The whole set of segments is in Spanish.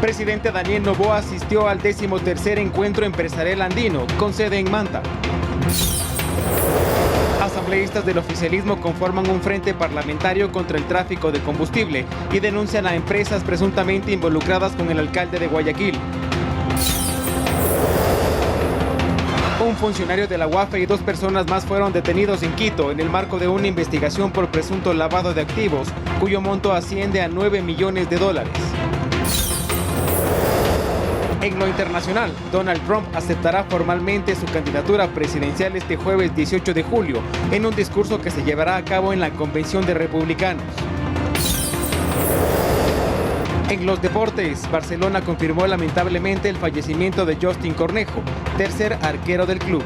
Presidente Daniel Noboa asistió al 13º Encuentro Empresarial Andino, con sede en Manta. Asambleístas del oficialismo conforman un frente parlamentario contra el tráfico de combustible y denuncian a empresas presuntamente involucradas con el alcalde de Guayaquil. Un funcionario de la UAFE y 2 personas más fueron detenidos en Quito en el marco de una investigación por presunto lavado de activos, cuyo monto asciende a $9 millones. En lo internacional, Donald Trump aceptará formalmente su candidatura presidencial este jueves 18 de julio en un discurso que se llevará a cabo en la Convención de Republicanos. En los deportes, Barcelona confirmó lamentablemente el fallecimiento de Justin Cornejo, tercer arquero del club.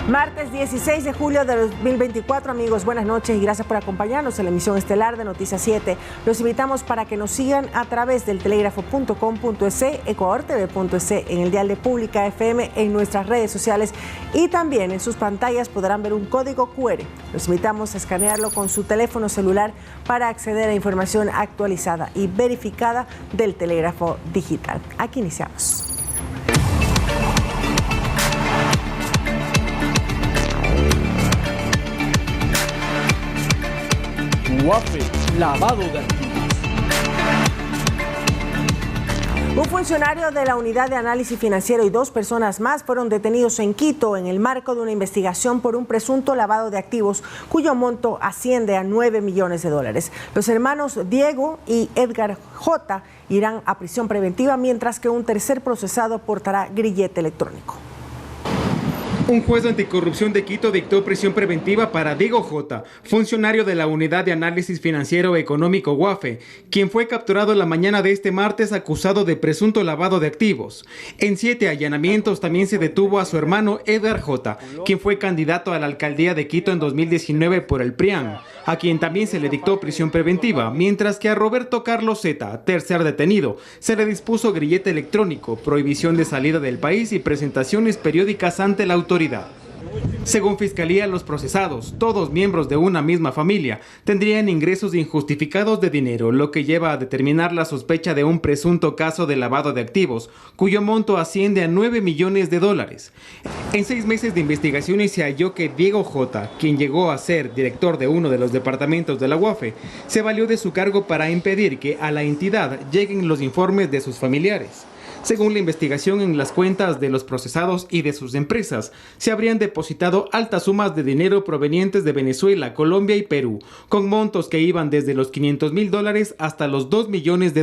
Martes 16 de julio de 2024, amigos, buenas noches y gracias por acompañarnos en la emisión estelar de Noticias 7. Los invitamos para que nos sigan a través del telégrafo.com.es, ecuadortv.es, en el dial de Pública FM, en nuestras redes sociales y también en sus pantallas podrán ver un código QR. Los invitamos a escanearlo con su teléfono celular para acceder a información actualizada y verificada del telégrafo digital. Aquí iniciamos. UAFE, lavado de activos. Un funcionario de la Unidad de Análisis Financiero y 2 personas más fueron detenidos en Quito en el marco de una investigación por un presunto lavado de activos cuyo monto asciende a $9 millones. Los hermanos Diego y Edgar J. irán a prisión preventiva, mientras que un tercer procesado portará grillete electrónico. Un juez anticorrupción de Quito dictó prisión preventiva para Diego J., funcionario de la Unidad de Análisis Financiero Económico UAFE, quien fue capturado la mañana de este martes acusado de presunto lavado de activos. En 7 allanamientos también se detuvo a su hermano Edgar J., quien fue candidato a la alcaldía de Quito en 2019 por el PRIAN, a quien también se le dictó prisión preventiva, mientras que a Roberto Carlos Z., tercer detenido, se le dispuso grillete electrónico, prohibición de salida del país y presentaciones periódicas ante la autoridad. Según Fiscalía, los procesados, todos miembros de una misma familia, tendrían ingresos injustificados de dinero, lo que lleva a determinar la sospecha de un presunto caso de lavado de activos, cuyo monto asciende a $9 millones. En 6 meses de investigaciones se halló que Diego J., quien llegó a ser director de uno de los departamentos de la UAFE, se valió de su cargo para impedir que a la entidad lleguen los informes de sus familiares. Según la investigación, en las cuentas de los procesados y de sus empresas se habrían depositado altas sumas de dinero provenientes de Venezuela, Colombia y Perú, con montos que iban desde los $500,000 hasta los $2 millones.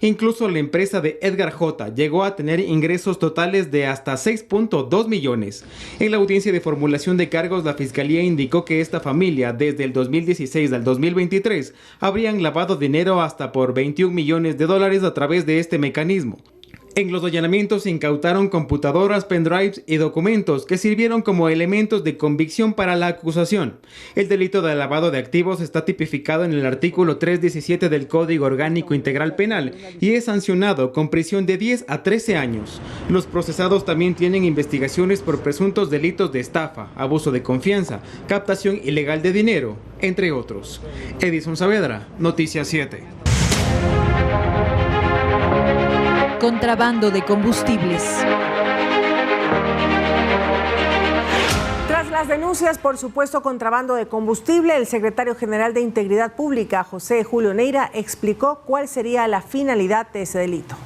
Incluso la empresa de Edgar J. llegó a tener ingresos totales de hasta 6.2 millones. En la audiencia de formulación de cargos, la Fiscalía indicó que esta familia, desde el 2016 al 2023, habrían lavado dinero hasta por $21 millones a través de este mecanismo. En los allanamientos se incautaron computadoras, pendrives y documentos que sirvieron como elementos de convicción para la acusación. El delito de lavado de activos está tipificado en el artículo 317 del Código Orgánico Integral Penal y es sancionado con prisión de 10 a 13 años. Los procesados también tienen investigaciones por presuntos delitos de estafa, abuso de confianza, captación ilegal de dinero, entre otros. Edison Saavedra, Noticias 7. Contrabando de combustibles. Tras las denuncias por supuesto contrabando de combustible, el secretario general de Integridad Pública, José Julio Neira, explicó cuál sería la finalidad de ese delito.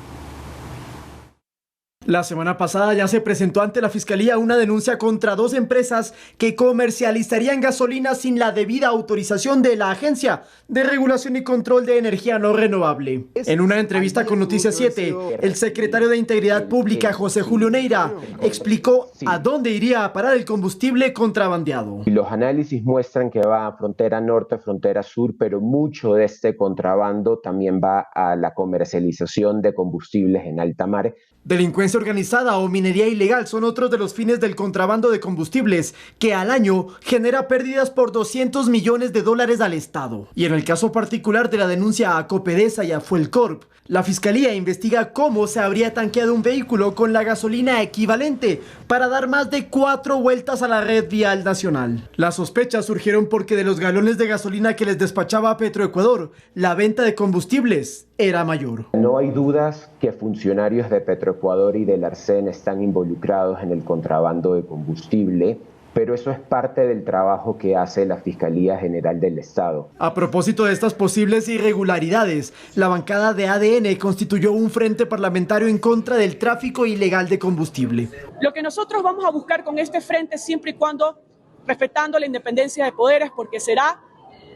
La semana pasada ya se presentó ante la Fiscalía una denuncia contra 2 empresas que comercializarían gasolina sin la debida autorización de la Agencia de Regulación y Control de Energía No Renovable. En una entrevista con Noticias 7, el secretario de Integridad Pública, José Julio Neira, explicó a dónde iría a parar el combustible contrabandeado. Los análisis muestran que va a frontera norte, frontera sur, pero mucho de este contrabando también va a la comercialización de combustibles en alta mar. Delincuencia delincuencia organizada o minería ilegal son otros de los fines del contrabando de combustibles, que al año genera pérdidas por $200 millones al Estado. Y en el caso particular de la denuncia a Copedesa y a Fuelcorp, la Fiscalía investiga cómo se habría tanqueado un vehículo con la gasolina equivalente para dar más de 4 vueltas a la red vial nacional. Las sospechas surgieron porque de los galones de gasolina que les despachaba Petroecuador, la venta de combustibles era mayor. No hay dudas que funcionarios de Petroecuador y del Arsen están involucrados en el contrabando de combustible, pero eso es parte del trabajo que hace la Fiscalía General del Estado. A propósito de estas posibles irregularidades, la bancada de ADN constituyó un frente parlamentario en contra del tráfico ilegal de combustible. Lo que nosotros vamos a buscar con este frente, siempre y cuando respetando la independencia de poderes, porque será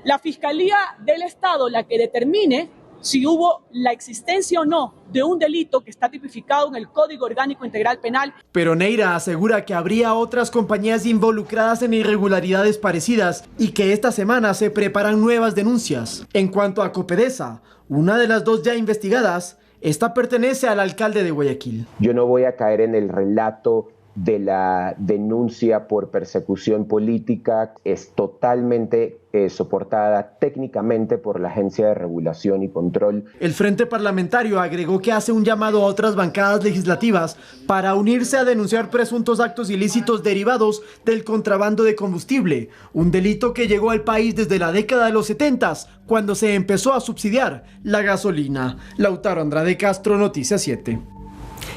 la Fiscalía del Estado la que determine si hubo la existencia o no de un delito que está tipificado en el Código Orgánico Integral Penal. Pero Neira asegura que habría otras compañías involucradas en irregularidades parecidas y que esta semana se preparan nuevas denuncias. En cuanto a Copedesa, una de las 2 ya investigadas, esta pertenece al alcalde de Guayaquil. Yo no voy a caer en el relato de la denuncia por persecución política, es totalmente soportada técnicamente por la Agencia de Regulación y Control. El Frente Parlamentario agregó que hace un llamado a otras bancadas legislativas para unirse a denunciar presuntos actos ilícitos derivados del contrabando de combustible, un delito que llegó al país desde la década de los 70, cuando se empezó a subsidiar la gasolina. Lautaro Andrade Castro, Noticias 7.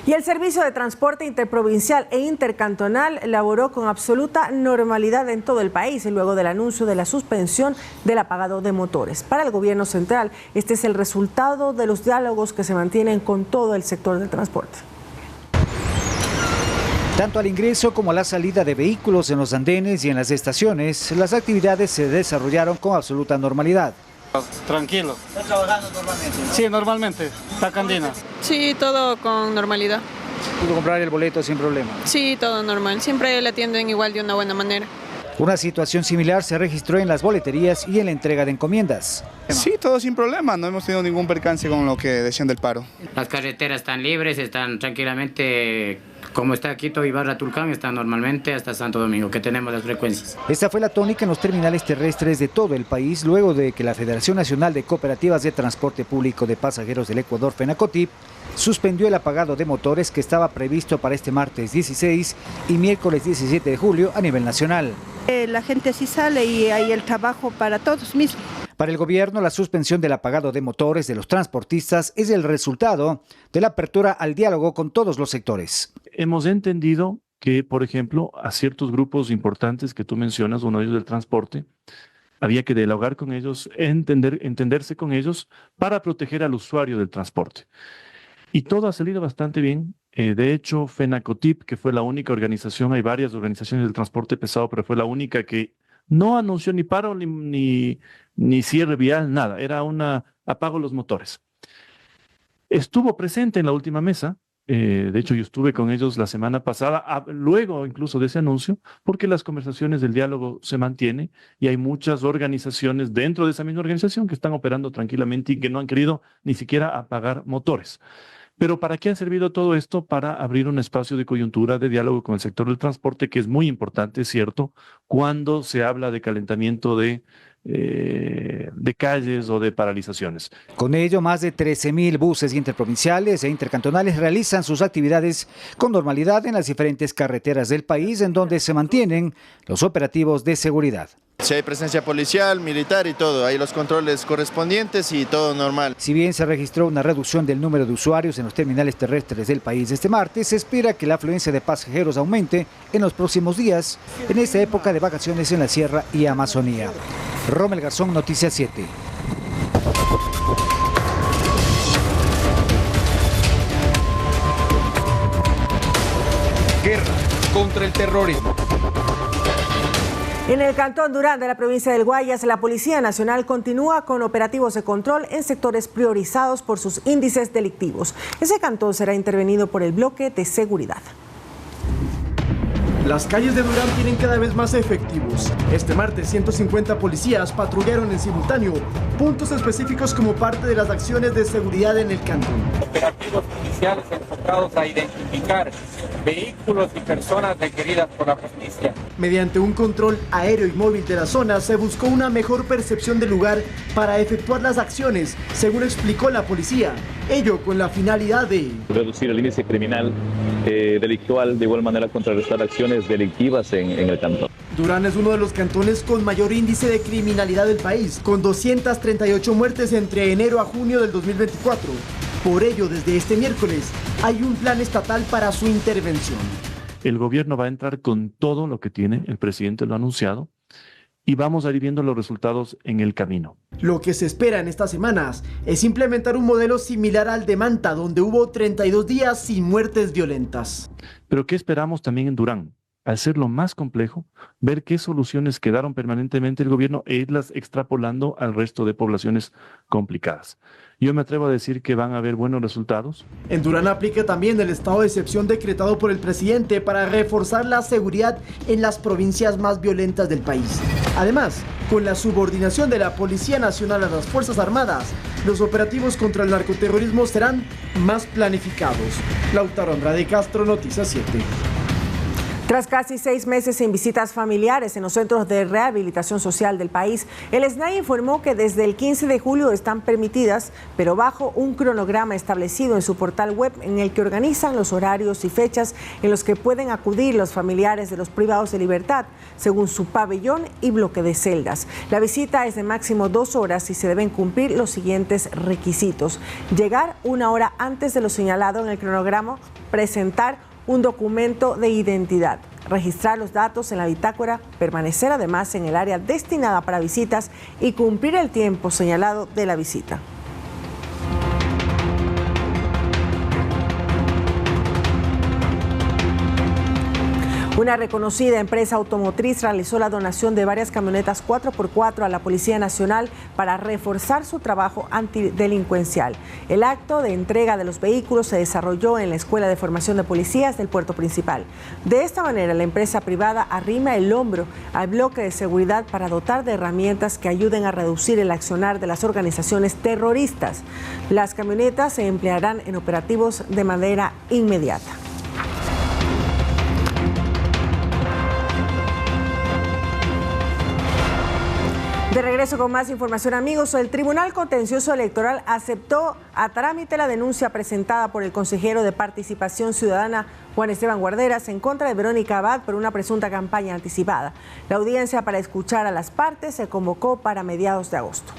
Y el Servicio de Transporte Interprovincial e Intercantonal laboró con absoluta normalidad en todo el país luego del anuncio de la suspensión del apagado de motores. Para el gobierno central, este es el resultado de los diálogos que se mantienen con todo el sector del transporte. Tanto al ingreso como a la salida de vehículos en los andenes y en las estaciones, las actividades se desarrollaron con absoluta normalidad. Tranquilo. ¿Está trabajando normalmente? Sí, normalmente. Está candina. Sí, todo con normalidad. ¿Pudo comprar el boleto sin problema? Sí, todo normal. Siempre le atienden igual de una buena manera. Una situación similar se registró en las boleterías y en la entrega de encomiendas. Sí, todo sin problema. No hemos tenido ningún percance con lo que decían del paro. Las carreteras están libres, están tranquilamente. Como está Quito, Ibarra, Tulcán, está normalmente hasta Santo Domingo, que tenemos las frecuencias. Esta fue la tónica en los terminales terrestres de todo el país, luego de que la Federación Nacional de Cooperativas de Transporte Público de Pasajeros del Ecuador, FENACOTIP, suspendió el apagado de motores que estaba previsto para este martes 16 y miércoles 17 de julio a nivel nacional. La gente sí sale y hay el trabajo para todos mismos. Para el gobierno, la suspensión del apagado de motores de los transportistas es el resultado de la apertura al diálogo con todos los sectores. Hemos entendido que, por ejemplo, a ciertos grupos importantes que tú mencionas, uno de ellos del transporte, había que dialogar con ellos, entenderse con ellos para proteger al usuario del transporte. Y todo ha salido bastante bien. De hecho, FENACOTIP, que fue la única organización, hay varias organizaciones del transporte pesado, pero fue la única que no anunció ni paro ni cierre vial, nada. Era una apago los motores. Estuvo presente en la última mesa. De hecho, yo estuve con ellos la semana pasada, luego incluso de ese anuncio, porque las conversaciones del diálogo se mantienen y hay muchas organizaciones dentro de esa misma organización que están operando tranquilamente y que no han querido ni siquiera apagar motores. Pero ¿para qué ha servido todo esto? Para abrir un espacio de coyuntura, de diálogo con el sector del transporte, que es muy importante, ¿cierto?, cuando se habla de calentamiento de calles o de paralizaciones. Con ello, más de 13.000 buses interprovinciales e intercantonales realizan sus actividades con normalidad en las diferentes carreteras del país, en donde se mantienen los operativos de seguridad. Si hay presencia policial, militar y todo, hay los controles correspondientes y todo normal. Si bien se registró una reducción del número de usuarios en los terminales terrestres del país este martes, se espera que la afluencia de pasajeros aumente en los próximos días, en esta época de vacaciones en la Sierra y Amazonía. Rommel Garzón, Noticias 7. Guerra contra el terrorismo. En el cantón Durán de la provincia del Guayas, la Policía Nacional continúa con operativos de control en sectores priorizados por sus índices delictivos. Ese cantón será intervenido por el bloque de seguridad. Las calles de Durán tienen cada vez más efectivos. Este martes, 150 policías patrullaron en simultáneo puntos específicos como parte de las acciones de seguridad en el cantón. Operativos policiales enfocados a identificar vehículos y personas requeridas por la justicia. Mediante un control aéreo y móvil de la zona, se buscó una mejor percepción del lugar para efectuar las acciones, según explicó la policía. Ello con la finalidad de reducir el índice criminal delictual, de igual manera contrarrestar acciones delictivas en el cantón. Durán es uno de los cantones con mayor índice de criminalidad del país, con 238 muertes entre enero a junio del 2024. Por ello, desde este miércoles, hay un plan estatal para su intervención. El gobierno va a entrar con todo lo que tiene, el presidente lo ha anunciado, y vamos a ir viendo los resultados en el camino. Lo que se espera en estas semanas es implementar un modelo similar al de Manta, donde hubo 32 días sin muertes violentas. Pero ¿qué esperamos también en Durán? Al ser lo más complejo, ver qué soluciones quedaron permanentemente el gobierno e irlas extrapolando al resto de poblaciones complicadas. Yo me atrevo a decir que van a haber buenos resultados. En Durán aplica también el estado de excepción decretado por el presidente para reforzar la seguridad en las provincias más violentas del país. Además, con la subordinación de la Policía Nacional a las Fuerzas Armadas, los operativos contra el narcoterrorismo serán más planificados. Lautaro Andrade Castro, Noticias 7. Tras casi 6 meses sin visitas familiares en los centros de rehabilitación social del país, el SNAI informó que desde el 15 de julio están permitidas, pero bajo un cronograma establecido en su portal web en el que organizan los horarios y fechas en los que pueden acudir los familiares de los privados de libertad, según su pabellón y bloque de celdas. La visita es de máximo 2 horas y se deben cumplir los siguientes requisitos: llegar 1 hora antes de lo señalado en el cronograma, presentar un documento de identidad, registrar los datos en la bitácora, permanecer además en el área destinada para visitas y cumplir el tiempo señalado de la visita. Una reconocida empresa automotriz realizó la donación de varias camionetas 4x4 a la Policía Nacional para reforzar su trabajo antidelincuencial. El acto de entrega de los vehículos se desarrolló en la Escuela de Formación de Policías del Puerto Principal. De esta manera, la empresa privada arrima el hombro al bloque de seguridad para dotar de herramientas que ayuden a reducir el accionar de las organizaciones terroristas. Las camionetas se emplearán en operativos de manera inmediata. De regreso con más información, amigos. El Tribunal Contencioso Electoral aceptó a trámite la denuncia presentada por el consejero de Participación Ciudadana Juan Esteban Guarderas en contra de Verónica Abad por una presunta campaña anticipada. La audiencia para escuchar a las partes se convocó para mediados de agosto.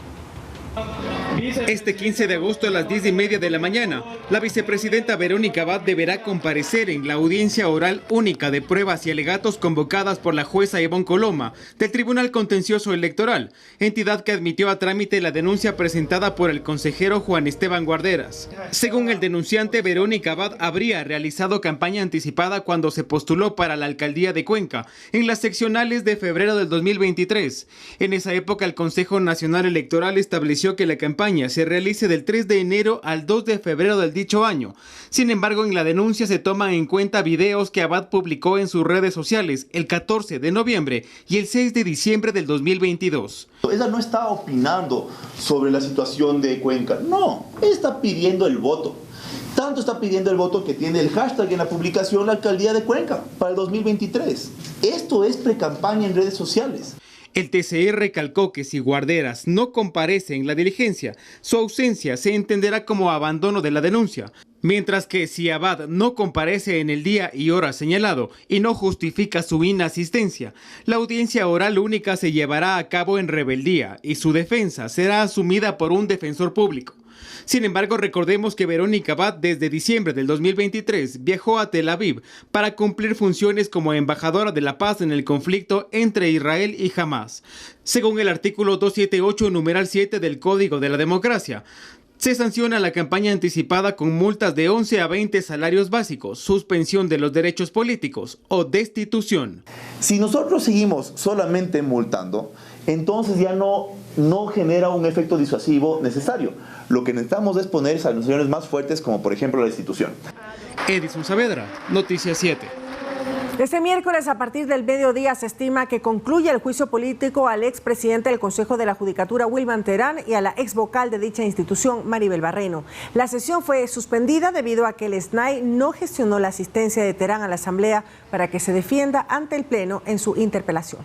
Este 15 de agosto a las 10:30 de la mañana, la vicepresidenta Verónica Abad deberá comparecer en la audiencia oral única de pruebas y alegatos convocadas por la jueza Ivonne Coloma del Tribunal Contencioso Electoral, entidad que admitió a trámite la denuncia presentada por el consejero Juan Esteban Guarderas. Según el denunciante, Verónica Abad habría realizado campaña anticipada cuando se postuló para la alcaldía de Cuenca en las seccionales de febrero del 2023. En esa época, el Consejo Nacional Electoral estableció que la campaña se realice del 3 de enero al 2 de febrero del dicho año. Sin embargo, en la denuncia se toman en cuenta videos que Abad publicó en sus redes sociales el 14 de noviembre y el 6 de diciembre del 2022. Ella no está opinando sobre la situación de Cuenca, no, está pidiendo el voto. Tanto está pidiendo el voto que tiene el hashtag en la publicación la alcaldía de Cuenca para el 2023. Esto es precampaña en redes sociales. El TCE recalcó que si Guarderas no comparece en la diligencia, su ausencia se entenderá como abandono de la denuncia, mientras que si Abad no comparece en el día y hora señalado y no justifica su inasistencia, la audiencia oral única se llevará a cabo en rebeldía y su defensa será asumida por un defensor público. Sin embargo, recordemos que Verónica Abad desde diciembre del 2023 viajó a Tel Aviv para cumplir funciones como embajadora de la paz en el conflicto entre Israel y Hamás. Según el artículo 278, numeral 7 del Código de la Democracia, se sanciona la campaña anticipada con multas de 11 a 20 salarios básicos, suspensión de los derechos políticos o destitución. Si nosotros seguimos solamente multando, entonces ya no genera un efecto disuasivo necesario. Lo que necesitamos es poner sanciones más fuertes, como por ejemplo la destitución. Edison Saavedra, Noticias 7. Este miércoles, a partir del mediodía, se estima que concluye el juicio político al expresidente del Consejo de la Judicatura, Wilman Terán, y a la ex vocal de dicha institución, Maribel Barreno. La sesión fue suspendida debido a que el SNAI no gestionó la asistencia de Terán a la Asamblea para que se defienda ante el Pleno en su interpelación.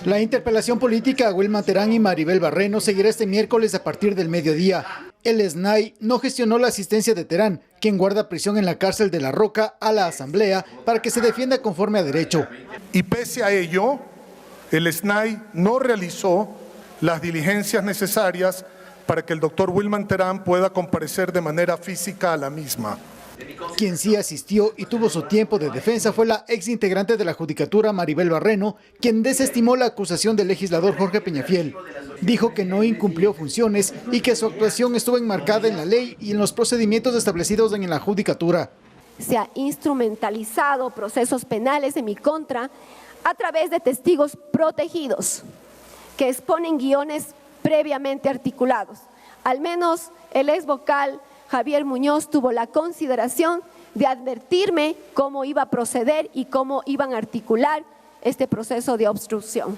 La interpelación política a Wilman Terán y Maribel Barreno seguirá este miércoles a partir del mediodía. El SNAI no gestionó la asistencia de Terán, quien guarda prisión en la cárcel de La Roca, a la Asamblea para que se defienda conforme a derecho. Y pese a ello, el SNAI no realizó las diligencias necesarias para que el doctor Wilman Terán pueda comparecer de manera física a la misma. Quien sí asistió y tuvo su tiempo de defensa fue la ex integrante de la Judicatura, Maribel Barreno, quien desestimó la acusación del legislador Jorge Peñafiel. Dijo que no incumplió funciones y que su actuación estuvo enmarcada en la ley y en los procedimientos establecidos en la Judicatura. Se ha instrumentalizado procesos penales en mi contra a través de testigos protegidos que exponen guiones previamente articulados. Al menos el ex vocal Javier Muñoz tuvo la consideración de advertirme cómo iba a proceder y cómo iban a articular este proceso de obstrucción.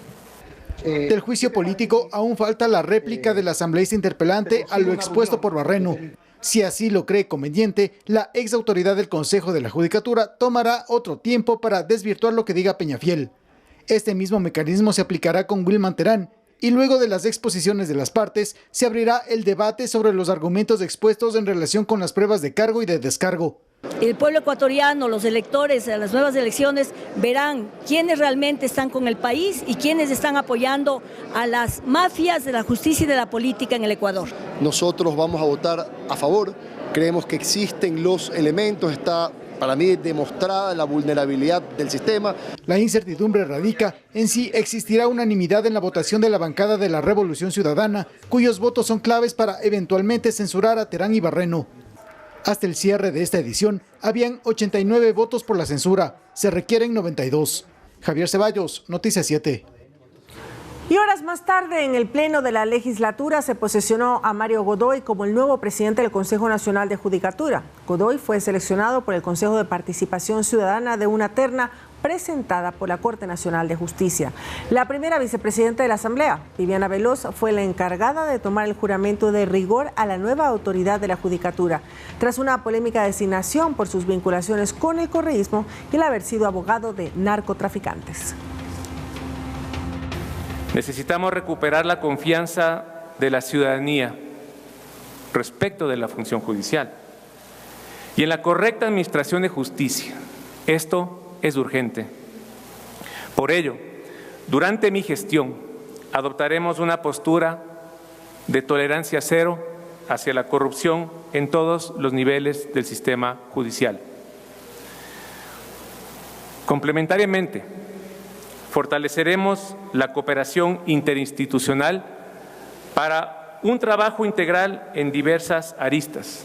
Del juicio político aún falta la réplica del asambleísta interpelante a lo expuesto por Barreno. Si así lo cree conveniente, la ex autoridad del Consejo de la Judicatura tomará otro tiempo para desvirtuar lo que diga Peñafiel. Este mismo mecanismo se aplicará con Wilman Terán, y luego de las exposiciones de las partes, se abrirá el debate sobre los argumentos expuestos en relación con las pruebas de cargo y de descargo. El pueblo ecuatoriano, los electores a las nuevas elecciones verán quiénes realmente están con el país y quiénes están apoyando a las mafias de la justicia y de la política en el Ecuador. Nosotros vamos a votar a favor, creemos que existen los elementos, está para mí demostrada la vulnerabilidad del sistema. La incertidumbre radica en si existirá unanimidad en la votación de la bancada de la Revolución Ciudadana, cuyos votos son claves para eventualmente censurar a Terán y Barreno. Hasta el cierre de esta edición, habían 89 votos por la censura, se requieren 92. Javier Ceballos, Noticias 7. Y horas más tarde, en el Pleno de la Legislatura, se posesionó a Mario Godoy como el nuevo presidente del Consejo Nacional de Judicatura. Godoy fue seleccionado por el Consejo de Participación Ciudadana de una terna presentada por la Corte Nacional de Justicia. La primera vicepresidenta de la Asamblea, Viviana Veloz, fue la encargada de tomar el juramento de rigor a la nueva autoridad de la Judicatura, tras una polémica designación por sus vinculaciones con el correísmo y el haber sido abogado de narcotraficantes. Necesitamos recuperar la confianza de la ciudadanía respecto de la función judicial y en la correcta administración de justicia. Esto es urgente. Por ello, durante mi gestión, adoptaremos una postura de tolerancia cero hacia la corrupción en todos los niveles del sistema judicial. Complementariamente, fortaleceremos la cooperación interinstitucional para un trabajo integral en diversas aristas.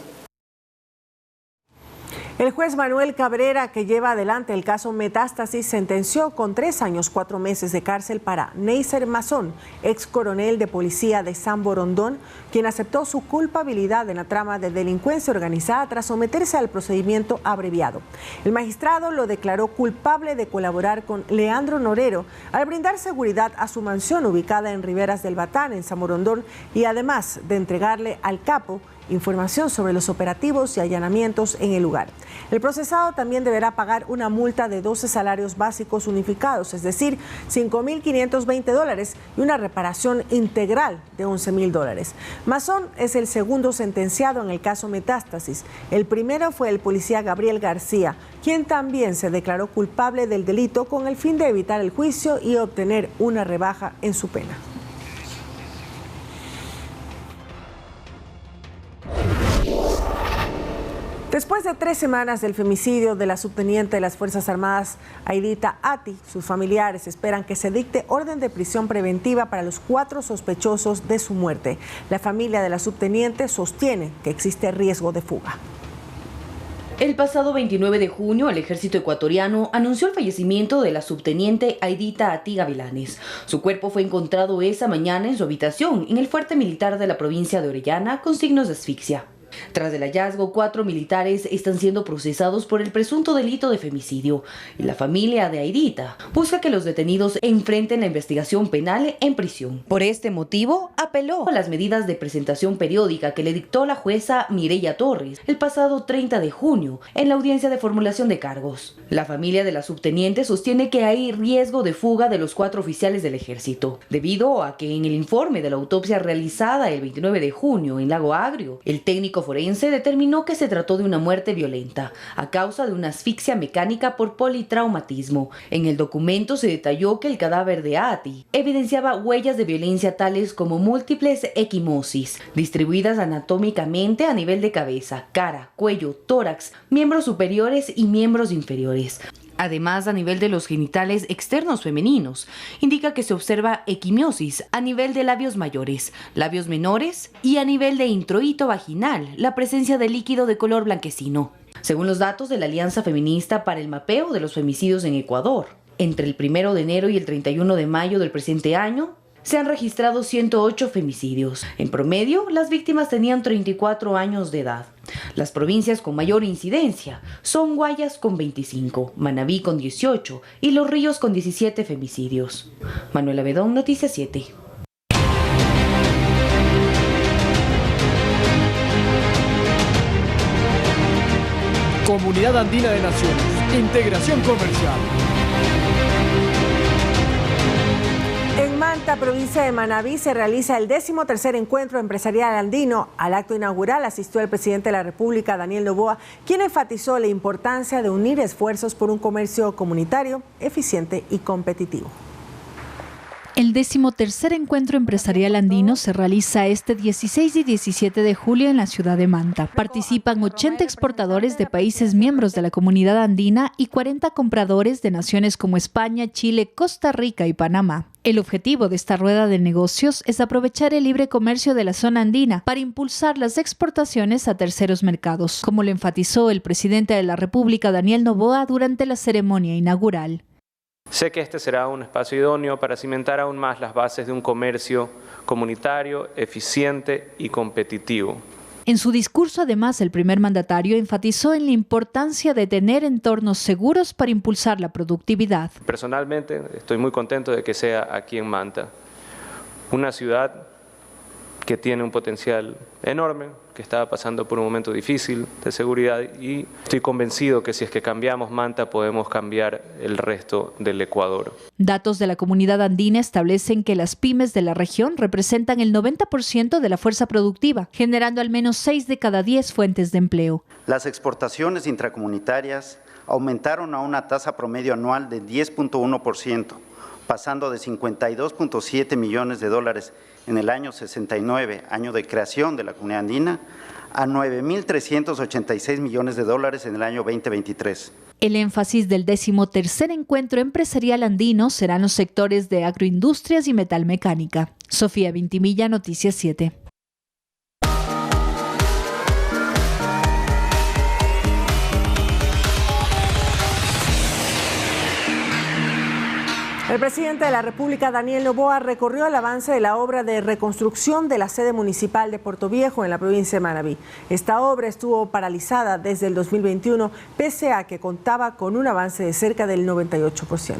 El juez Manuel Cabrera, que lleva adelante el caso Metástasis, sentenció con 3 años, 4 meses de cárcel para Neiser Mazón, ex coronel de policía de San Borondón, quien aceptó su culpabilidad en la trama de delincuencia organizada tras someterse al procedimiento abreviado. El magistrado lo declaró culpable de colaborar con Leandro Norero al brindar seguridad a su mansión ubicada en Riberas del Batán, en San Borondón, y además de entregarle al capo información sobre los operativos y allanamientos en el lugar. El procesado también deberá pagar una multa de 12 salarios básicos unificados, es decir, $5.520, y una reparación integral de $11.000. Mazón es el segundo sentenciado en el caso Metástasis. El primero fue el policía Gabriel García, quien también se declaró culpable del delito con el fin de evitar el juicio y obtener una rebaja en su pena. Después de 3 semanas del femicidio de la subteniente de las Fuerzas Armadas, Aidita Ati, sus familiares esperan que se dicte orden de prisión preventiva para los 4 sospechosos de su muerte. La familia de la subteniente sostiene que existe riesgo de fuga. El pasado 29 de junio, el ejército ecuatoriano anunció el fallecimiento de la subteniente Aidita Ati Gavilanes. Su cuerpo fue encontrado esa mañana en su habitación en el fuerte militar de la provincia de Orellana con signos de asfixia. Tras el hallazgo, 4 militares están siendo procesados por el presunto delito de femicidio y la familia de Aidita busca que los detenidos enfrenten la investigación penal en prisión. Por este motivo, apeló a las medidas de presentación periódica que le dictó la jueza Mireya Torres el pasado 30 de junio en la audiencia de formulación de cargos. La familia de la subteniente sostiene que hay riesgo de fuga de los 4 oficiales del ejército, debido a que en el informe de la autopsia realizada el 29 de junio en Lago Agrio, el técnico forense determinó que se trató de una muerte violenta a causa de una asfixia mecánica por politraumatismo. En el documento se detalló que el cadáver de Ati evidenciaba huellas de violencia tales como múltiples equimosis, distribuidas anatómicamente a nivel de cabeza, cara, cuello, tórax, miembros superiores y miembros inferiores. Además, a nivel de los genitales externos femeninos, indica que se observa equimiosis a nivel de labios mayores, labios menores y a nivel de introito vaginal, la presencia de líquido de color blanquecino. Según los datos de la Alianza Feminista para el Mapeo de los Femicidios en Ecuador, entre el 1 de enero y el 31 de mayo del presente año, se han registrado 108 femicidios. En promedio, las víctimas tenían 34 años de edad. Las provincias con mayor incidencia son Guayas con 25, Manabí con 18 y Los Ríos con 17 femicidios. Manuela Bedón, Noticias 7. Comunidad Andina de Naciones, integración comercial. En Manta, provincia de Manabí, se realiza el 13º encuentro empresarial andino. Al acto inaugural asistió el presidente de la República, Daniel Noboa, quien enfatizó la importancia de unir esfuerzos por un comercio comunitario, eficiente y competitivo. El 13º encuentro empresarial andino se realiza este 16 y 17 de julio en la ciudad de Manta. Participan 80 exportadores de países miembros de la comunidad andina y 40 compradores de naciones como España, Chile, Costa Rica y Panamá. El objetivo de esta rueda de negocios es aprovechar el libre comercio de la zona andina para impulsar las exportaciones a terceros mercados, como lo enfatizó el presidente de la República, Daniel Noboa, durante la ceremonia inaugural. Sé que este será un espacio idóneo para cimentar aún más las bases de un comercio comunitario, eficiente y competitivo. En su discurso, además, el primer mandatario enfatizó en la importancia de tener entornos seguros para impulsar la productividad. Personalmente, estoy muy contento de que sea aquí en Manta, una ciudad que tiene un potencial enorme, que estaba pasando por un momento difícil de seguridad y estoy convencido que si es que cambiamos Manta podemos cambiar el resto del Ecuador. Datos de la comunidad andina establecen que las pymes de la región representan el 90% de la fuerza productiva, generando al menos 6 de cada 10 fuentes de empleo. Las exportaciones intracomunitarias aumentaron a una tasa promedio anual de 10.1%, pasando de 52.7 millones de dólares en el año 69, año de creación de la comunidad andina, a 9.386 millones de dólares en el año 2023. El énfasis del 13º encuentro empresarial andino serán los sectores de agroindustrias y metalmecánica. Sofía Vintimilla, Noticias 7. El presidente de la República, Daniel Noboa, recorrió el avance de la obra de reconstrucción de la sede municipal de Portoviejo en la provincia de Manabí. Esta obra estuvo paralizada desde el 2021, pese a que contaba con un avance de cerca del 98%.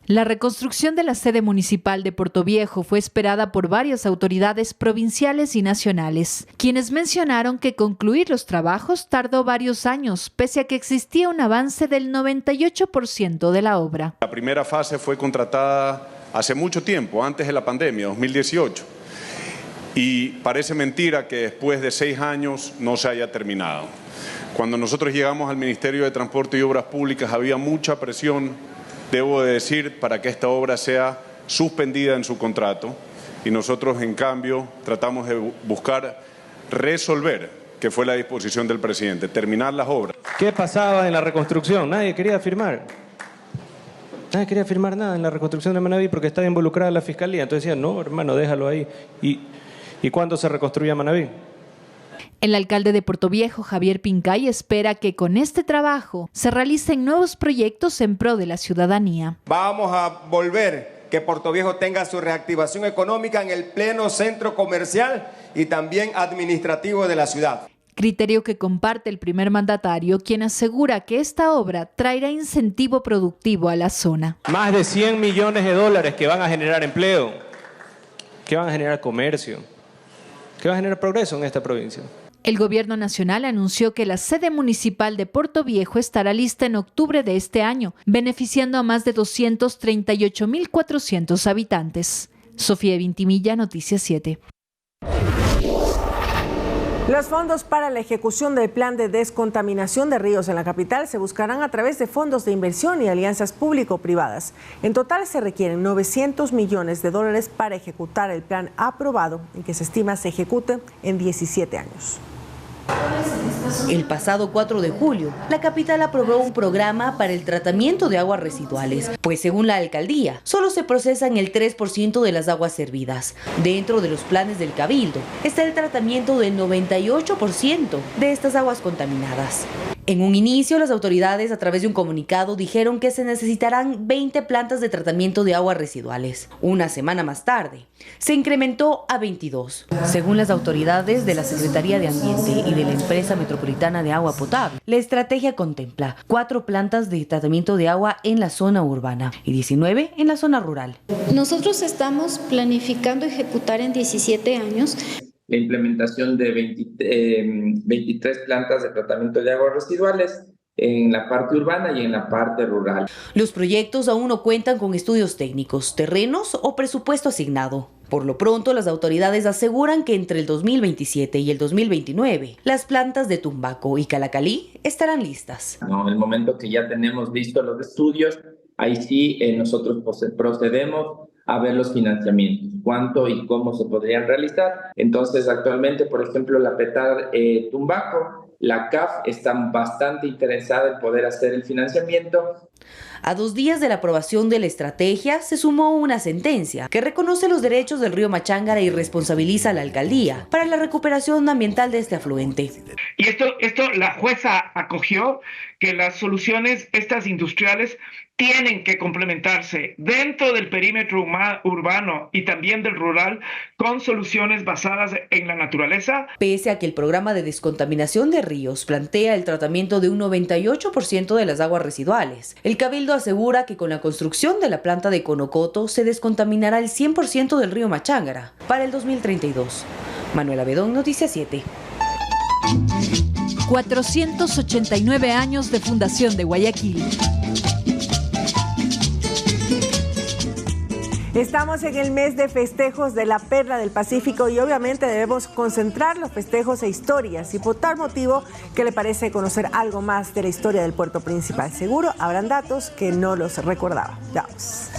La reconstrucción de la sede municipal de Portoviejo fue esperada por varias autoridades provinciales y nacionales, quienes mencionaron que concluir los trabajos tardó varios años, pese a que existía un avance del 98% de la obra. La primera fase fue contratada hace mucho tiempo, antes de la pandemia, 2018, y parece mentira que después de 6 años no se haya terminado. Cuando nosotros llegamos al Ministerio de Transporte y Obras Públicas había mucha presión, debo de decir, para que esta obra sea suspendida en su contrato y nosotros en cambio tratamos de buscar resolver, que fue la disposición del presidente, terminar las obras. ¿Qué pasaba en la reconstrucción? Nadie quería firmar. Nadie quería firmar nada en la reconstrucción de Manabí porque estaba involucrada la fiscalía. Entonces decían, no, hermano, déjalo ahí. ¿Y cuándo se reconstruía Manabí? El alcalde de Portoviejo, Javier Pincay, espera que con este trabajo se realicen nuevos proyectos en pro de la ciudadanía. Vamos a volver que Portoviejo tenga su reactivación económica en el pleno centro comercial y también administrativo de la ciudad. Criterio que comparte el primer mandatario, quien asegura que esta obra traerá incentivo productivo a la zona. Más de 100 millones de dólares que van a generar empleo, que van a generar comercio, que van a generar progreso en esta provincia. El gobierno nacional anunció que la sede municipal de Puerto Viejo estará lista en octubre de este año, beneficiando a más de 238.400 habitantes. Sofía Vintimilla, Noticias 7. Los fondos para la ejecución del plan de descontaminación de ríos en la capital se buscarán a través de fondos de inversión y alianzas público-privadas. En total se requieren 900 millones de dólares para ejecutar el plan aprobado y que se estima se ejecute en 17 años. El pasado 4 de julio, la capital aprobó un programa para el tratamiento de aguas residuales, pues según la alcaldía, solo se procesan el 3% de las aguas servidas. Dentro de los planes del Cabildo está el tratamiento del 98% de estas aguas contaminadas. En un inicio, las autoridades, a través de un comunicado, dijeron que se necesitarán 20 plantas de tratamiento de aguas residuales. Una semana más tarde, se incrementó a 22. Según las autoridades de la Secretaría de Ambiente y de la Empresa Metropolitana de Agua Potable, la estrategia contempla 4 plantas de tratamiento de agua en la zona urbana y 19 en la zona rural. Nosotros estamos planificando ejecutar en 17 años la implementación de 23 plantas de tratamiento de aguas residuales en la parte urbana y en la parte rural. Los proyectos aún no cuentan con estudios técnicos, terrenos o presupuesto asignado. Por lo pronto, las autoridades aseguran que entre el 2027 y el 2029, las plantas de Tumbaco y Calacalí estarán listas. En el momento que ya tenemos listos los estudios, ahí sí nosotros procedemos a ver los financiamientos, cuánto y cómo se podrían realizar. Entonces, actualmente, por ejemplo, la PETAR Tumbaco, la CAF está bastante interesada en poder hacer el financiamiento. A 2 días de la aprobación de la estrategia, se sumó una sentencia que reconoce los derechos del río Machángara y responsabiliza a la alcaldía para la recuperación ambiental de este afluente. Y esto la jueza acogió que las soluciones estas industriales tienen que complementarse dentro del perímetro urbano y también del rural con soluciones basadas en la naturaleza. Pese a que el programa de descontaminación de ríos plantea el tratamiento de un 98% de las aguas residuales, el Cabildo asegura que con la construcción de la planta de Conocoto se descontaminará el 100% del río Machángara para el 2032. Manuela Bedón, Noticias 7. 489 años de fundación de Guayaquil. Estamos en el mes de festejos de la Perla del Pacífico y obviamente debemos concentrar los festejos e historias y por tal motivo que le parece conocer algo más de la historia del puerto principal. Seguro habrán datos que no los recordaba. Vamos.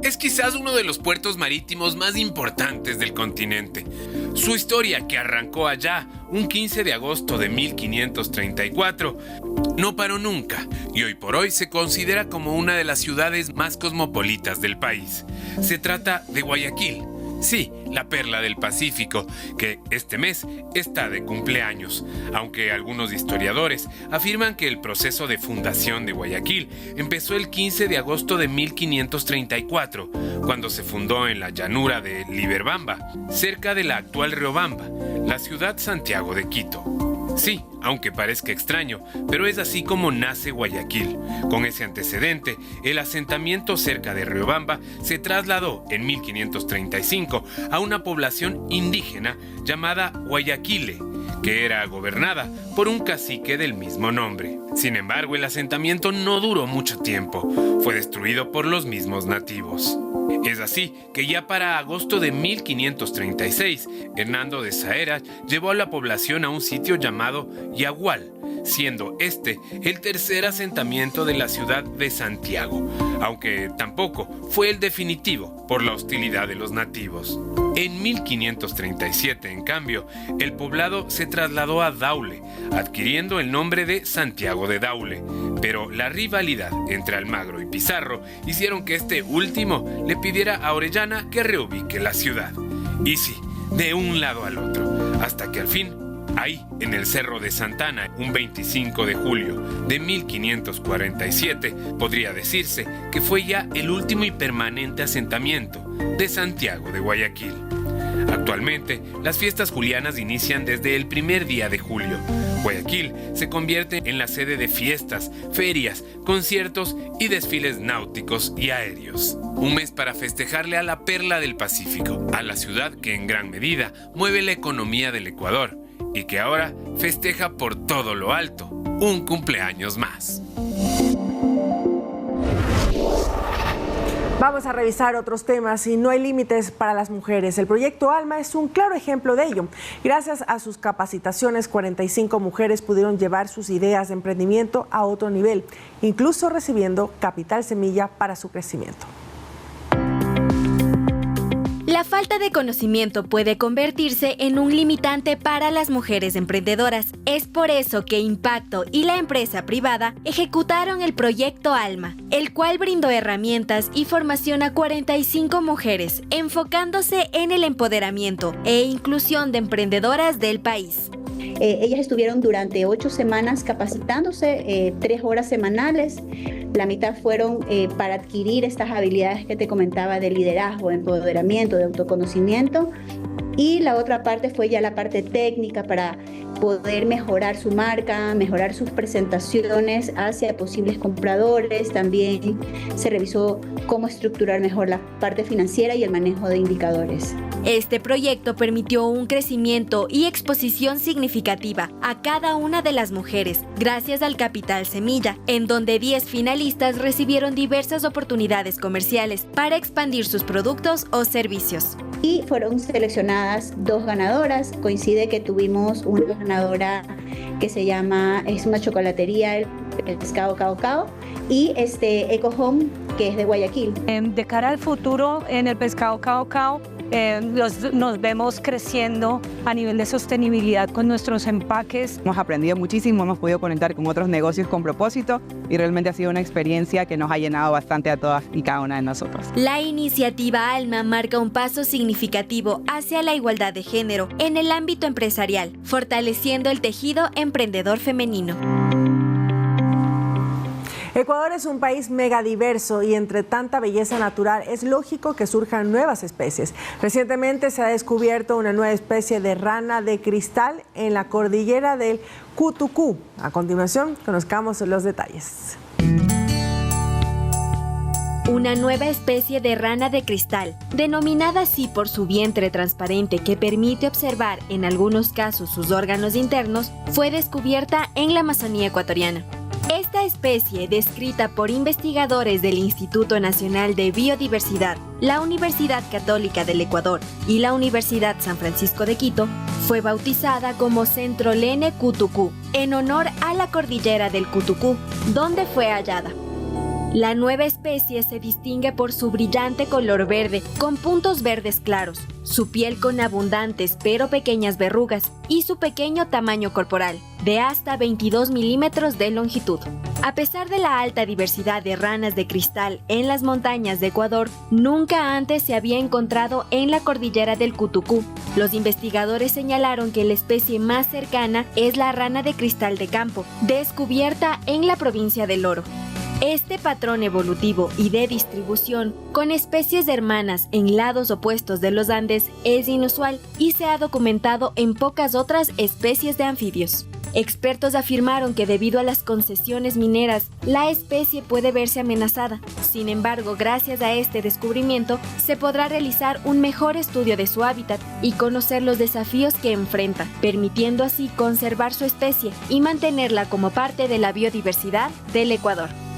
Es quizás uno de los puertos marítimos más importantes del continente. Su historia, que arrancó allá un 15 de agosto de 1534, no paró nunca y hoy por hoy se considera como una de las ciudades más cosmopolitas del país. Se trata de Guayaquil. Sí, la perla del Pacífico, que este mes está de cumpleaños, aunque algunos historiadores afirman que el proceso de fundación de Guayaquil empezó el 15 de agosto de 1534, cuando se fundó en la llanura de Liberbamba, cerca de la actual Riobamba, la ciudad Santiago de Quito. Sí, aunque parezca extraño, pero es así como nace Guayaquil. Con ese antecedente, el asentamiento cerca de Riobamba se trasladó en 1535 a una población indígena llamada Guayaquile, que era gobernada por un cacique del mismo nombre. Sin embargo, el asentamiento no duró mucho tiempo, fue destruido por los mismos nativos. Es así que ya para agosto de 1536, Hernando de Saera llevó a la población a un sitio llamado Yagual, siendo este el tercer asentamiento de la ciudad de Santiago, aunque tampoco fue el definitivo por la hostilidad de los nativos. En 1537, en cambio, el poblado se trasladó a Daule, adquiriendo el nombre de Santiago de Daule, pero la rivalidad entre Almagro y Pizarro hicieron que este último le pidiera a Orellana que reubique la ciudad. Y sí, de un lado al otro, hasta que al fin, ahí, en el Cerro de Santana, un 25 de julio de 1547, podría decirse que fue ya el último y permanente asentamiento de Santiago de Guayaquil. Actualmente, las fiestas julianas inician desde el primer día de julio. Guayaquil se convierte en la sede de fiestas, ferias, conciertos y desfiles náuticos y aéreos. Un mes para festejarle a la perla del Pacífico, a la ciudad que en gran medida mueve la economía del Ecuador y que ahora festeja por todo lo alto un cumpleaños más. Vamos a revisar otros temas y no hay límites para las mujeres. El proyecto ALMA es un claro ejemplo de ello. Gracias a sus capacitaciones, 45 mujeres pudieron llevar sus ideas de emprendimiento a otro nivel, incluso recibiendo capital semilla para su crecimiento. La falta de conocimiento puede convertirse en un limitante para las mujeres emprendedoras. Es por eso que Impacto y la empresa privada ejecutaron el proyecto ALMA, el cual brindó herramientas y formación a 45 mujeres, enfocándose en el empoderamiento e inclusión de emprendedoras del país. Ellas estuvieron durante 8 semanas capacitándose, 3 horas semanales. La mitad fueron para adquirir estas habilidades que te comentaba de liderazgo, de empoderamiento, de autoconocimiento. Y la otra parte fue ya la parte técnica para poder mejorar su marca, mejorar sus presentaciones hacia posibles compradores. También se revisó cómo estructurar mejor la parte financiera y el manejo de indicadores. Este proyecto permitió un crecimiento y exposición significativa a cada una de las mujeres, gracias al Capital Semilla, en donde 10 finalistas recibieron diversas oportunidades comerciales para expandir sus productos o servicios. Y fueron seleccionadas 2 ganadoras. Coincide que tuvimos una ganadora que se llama, es una chocolatería, el Pescado Cao Cao, y Eco Home, que es de Guayaquil. De cara al futuro, en el Pescado Cao Cao, nos vemos creciendo a nivel de sostenibilidad con nuestros empaques. Hemos aprendido muchísimo, hemos podido conectar con otros negocios con propósito y realmente ha sido una experiencia que nos ha llenado bastante a todas y cada una de nosotros. La iniciativa ALMA marca un paso significativo hacia la igualdad de género en el ámbito empresarial, fortaleciendo el tejido emprendedor femenino. Ecuador es un país megadiverso y entre tanta belleza natural es lógico que surjan nuevas especies. Recientemente se ha descubierto una nueva especie de rana de cristal en la cordillera del Cutucú. A continuación, conozcamos los detalles. Una nueva especie de rana de cristal, denominada así por su vientre transparente que permite observar en algunos casos sus órganos internos, fue descubierta en la Amazonía ecuatoriana. Esta especie, descrita por investigadores del Instituto Nacional de Biodiversidad, la Universidad Católica del Ecuador y la Universidad San Francisco de Quito, fue bautizada como Centrolene Cutucú, en honor a la cordillera del Cutucú, donde fue hallada. La nueva especie se distingue por su brillante color verde, con puntos verdes claros, su piel con abundantes pero pequeñas verrugas y su pequeño tamaño corporal, de hasta 22 milímetros de longitud. A pesar de la alta diversidad de ranas de cristal en las montañas de Ecuador, nunca antes se había encontrado en la cordillera del Cutucú. Los investigadores señalaron que la especie más cercana es la rana de cristal de campo, descubierta en la provincia del Oro. Este patrón evolutivo y de distribución, con especies hermanas en lados opuestos de los Andes, es inusual y se ha documentado en pocas otras especies de anfibios. Expertos afirmaron que debido a las concesiones mineras, la especie puede verse amenazada. Sin embargo, gracias a este descubrimiento, se podrá realizar un mejor estudio de su hábitat y conocer los desafíos que enfrenta, permitiendo así conservar su especie y mantenerla como parte de la biodiversidad del Ecuador.